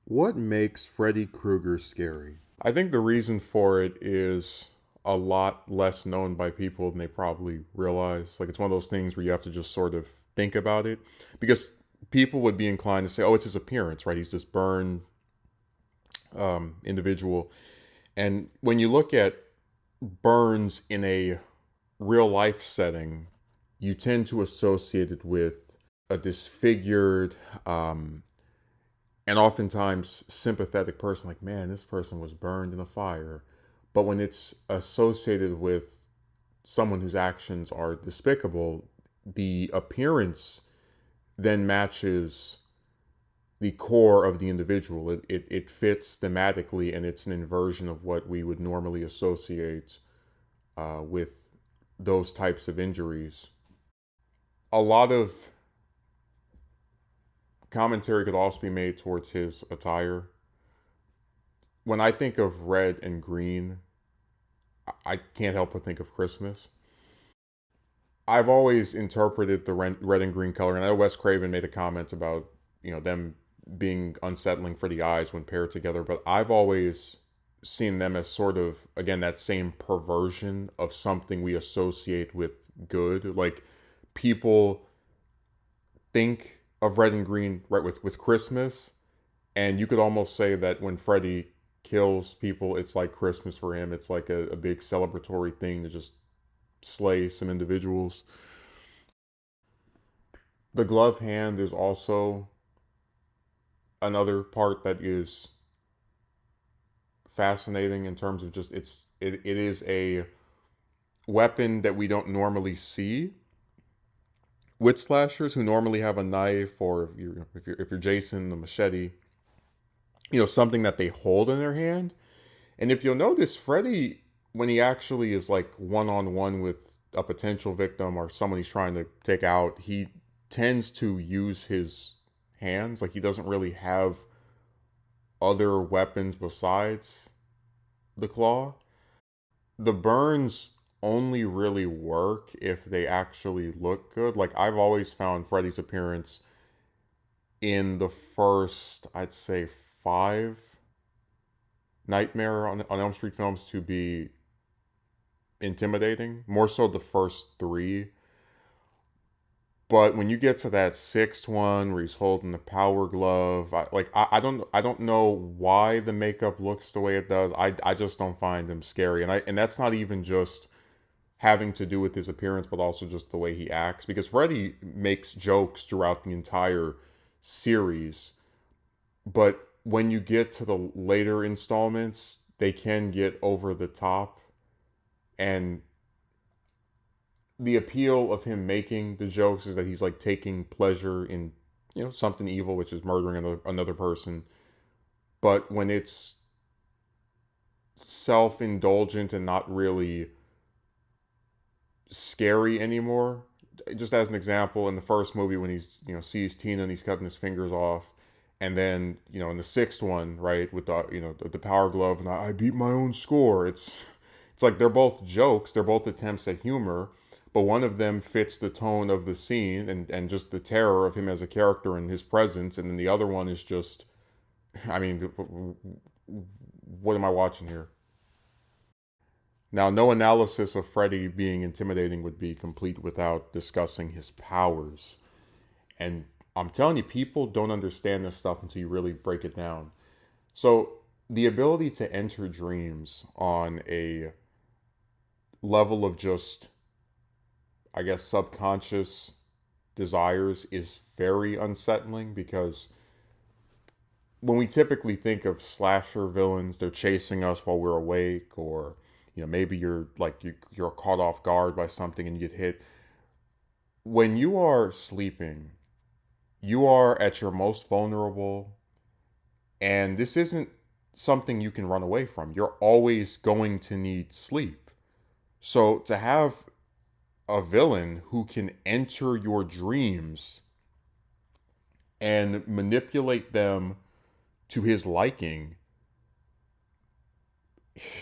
What makes Freddy Krueger scary? I think the reason for it is a lot less known by people than they probably realize. Like, it's one of those things where you have to just sort of think about it. Because people would be inclined to say, oh, it's his appearance, right? He's this burned individual. And when you look at burns in a real life setting, you tend to associate it with a disfigured, and oftentimes sympathetic person, like, man, this person was burned in a fire. But when it's associated with someone whose actions are despicable, the appearance then matches the core of the individual. It fits thematically, and it's an inversion of what we would normally associate with those types of injuries. A lot of commentary could also be made towards his attire. When I think of red and green, I can't help but think of Christmas. I've always interpreted the red and green color, and I know Wes Craven made a comment about them being unsettling for the eyes when paired together, but I've always seen them as sort of, again, that same perversion of something we associate with good. Like, people think of red and green right with Christmas, and you could almost say that when Freddy kills people, it's like Christmas for him. It's like a big celebratory thing to just slay some individuals. The glove hand is also another part that is fascinating in terms of just it is a weapon that we don't normally see with slashers, who normally have a knife, or if you're Jason, the machete, something that they hold in their hand. And if you'll notice, Freddy, when he actually is like one on one with a potential victim or someone he's trying to take out, he tends to use his hands. Like, he doesn't really have other weapons besides the claw. The burns only really work if they actually look good. Like, I've always found Freddy's appearance in the first, I'd say, five Nightmare on Elm Street films to be intimidating. More so the first three. But when you get to that sixth one where he's holding the power glove, I don't know why the makeup looks the way it does. I just don't find him scary, and that's not even just having to do with his appearance, but also just the way he acts. Because Freddy makes jokes throughout the entire series, but when you get to the later installments, they can get over the top, and the appeal of him making the jokes is that he's like taking pleasure in something evil, which is murdering another person. But when it's self-indulgent and not really scary anymore, just as an example, in the first movie when he's sees Tina and he's cutting his fingers off, and then in the sixth one, right, with the power glove, and I beat my own score. It's like they're both jokes, they're both attempts at humor, but one of them fits the tone of the scene and just the terror of him as a character and his presence, and then the other one is just, I mean, what am I watching here? Now, no analysis of Freddy being intimidating would be complete without discussing his powers. And I'm telling you, people don't understand this stuff until you really break it down. So, the ability to enter dreams on a level of just, I guess, subconscious desires is very unsettling, because when we typically think of slasher villains, they're chasing us while we're awake, or maybe you're like you're caught off guard by something and you get hit. When you are sleeping, you are at your most vulnerable, and this isn't something you can run away from. You're always going to need sleep. So to have a villain who can enter your dreams and manipulate them to his liking,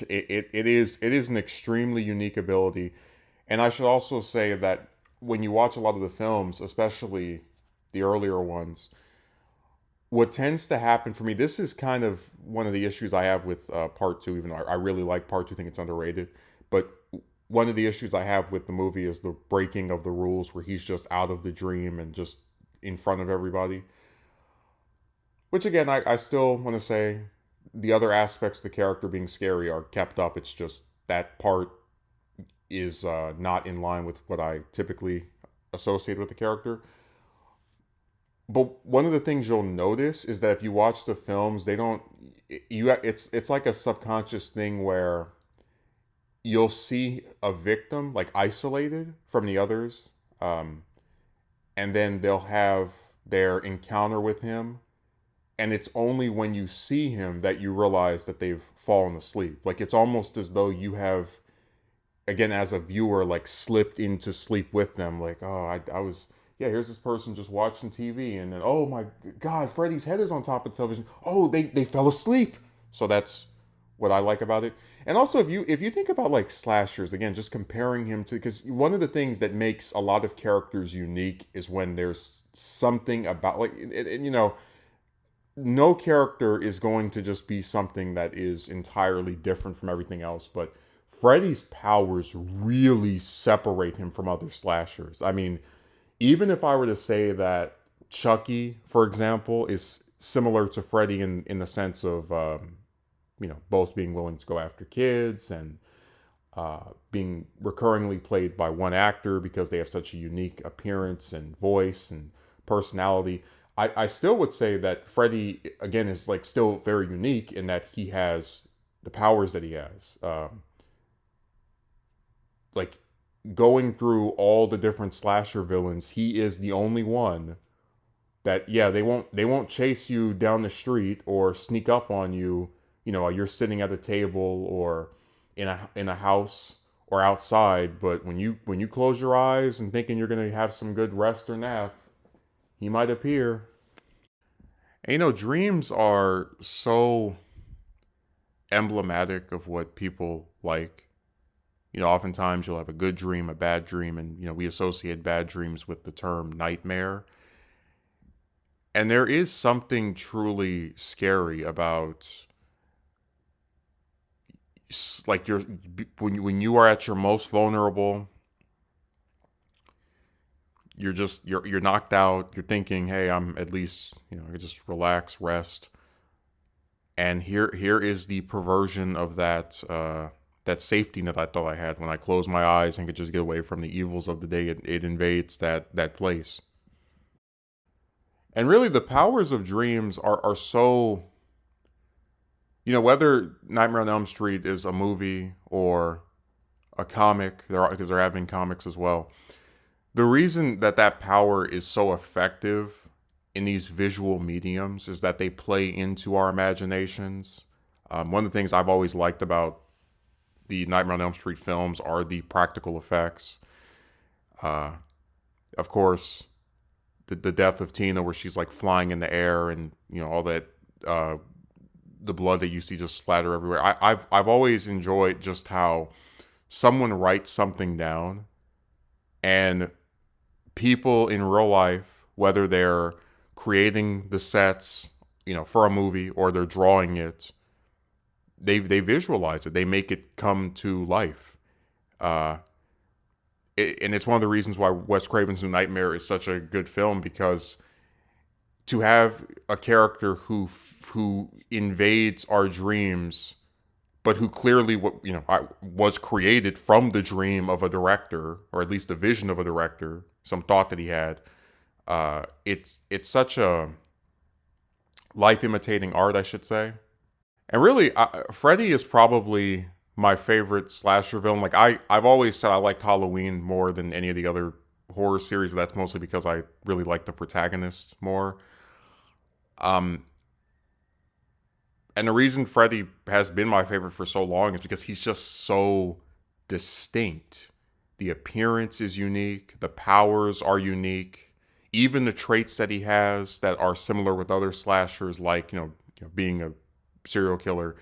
it is an extremely unique ability. And I should also say that when you watch a lot of the films, especially the earlier ones, what tends to happen for me, this is kind of one of the issues I have with part two, even though I really like part two, think it's underrated. But one of the issues I have with the movie is the breaking of the rules where he's just out of the dream and just in front of everybody. Which again, I still want to say the other aspects of the character being scary are kept up. It's just that part is not in line with what I typically associate with the character. But one of the things you'll notice is that if you watch the films, they don't you it's like a subconscious thing where you'll see a victim like isolated from the others, um, and then they'll have their encounter with him, and it's only when you see him that you realize that they've fallen asleep. Like it's almost as though you have, again, as a viewer, like slipped into sleep with them. Like, oh, I was, yeah, here's this person just watching TV, and then, oh my God, Freddy's head is on top of the television. Oh, they fell asleep. So that's what I like about it. And also, if you think about like slashers, again, just comparing him to, because one of the things that makes a lot of characters unique is when there's something about, like, and, no character is going to just be something that is entirely different from everything else, but Freddy's powers really separate him from other slashers. I mean, even if I were to say that Chucky, for example, is similar to Freddy in the sense of, both being willing to go after kids and being recurringly played by one actor because they have such a unique appearance and voice and personality. I still would say that Freddy, again, is like still very unique in that he has the powers that he has. Like going through all the different slasher villains, he is the only one that, yeah, they won't chase you down the street or sneak up on you, while you're sitting at a table or in a house or outside. But when you close your eyes and thinking you're gonna have some good rest or nap, he might appear. And, dreams are so emblematic of what people like. Oftentimes you'll have a good dream, a bad dream, and we associate bad dreams with the term nightmare. And there is something truly scary about, like, when you are at your most vulnerable, you're knocked out, you're thinking, hey, I'm at least, I just relax, rest. And here is the perversion of that safety net I thought I had when I closed my eyes and could just get away from the evils of the day. It invades that place. And really, the powers of dreams are so, whether Nightmare on Elm Street is a movie or a comic, because there have been comics as well. The reason that power is so effective in these visual mediums is that they play into our imaginations. One of the things I've always liked about the Nightmare on Elm Street films are the practical effects. Of course, the death of Tina, where she's like flying in the air, and all that, the blood that you see just splatter everywhere. I've always enjoyed just how someone writes something down, and people in real life, whether they're creating the sets, for a movie or they're drawing it, they visualize it. They make it come to life. And it's one of the reasons why Wes Craven's New Nightmare is such a good film, because to have a character who invades our dreams, but who clearly was created from the dream of a director, or at least the vision of a director, some thought that he had. It's such a life imitating art, I should say. And really, Freddy is probably my favorite slasher villain. Like I've always said I liked Halloween more than any of the other horror series, but that's mostly because I really like the protagonist more. Um, and the reason Freddy has been my favorite for so long is because he's just so distinct. The appearance is unique. The powers are unique. Even the traits that he has that are similar with other slashers, like being a serial killer,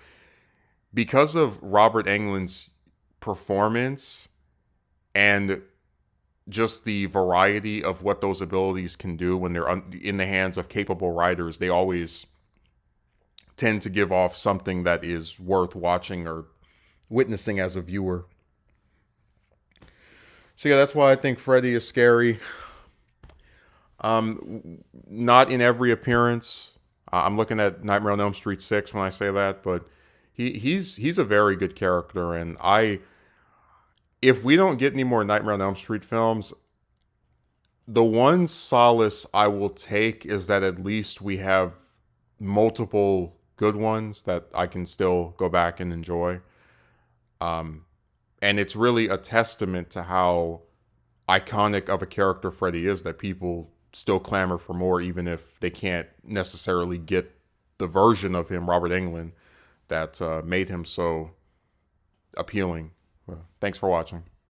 because of Robert Englund's performance and just the variety of what those abilities can do when they're in the hands of capable writers, they always tend to give off something that is worth watching or witnessing as a viewer. So yeah, that's why I think Freddy is scary. Not in every appearance. I'm looking at Nightmare on Elm Street 6 when I say that, but he's a very good character, and if we don't get any more Nightmare on Elm Street films, the one solace I will take is that at least we have multiple good ones that I can still go back and enjoy. And it's really a testament to how iconic of a character Freddy is that people still clamor for more, even if they can't necessarily get the version of him, Robert Englund, that made him so appealing. Well, thanks for watching.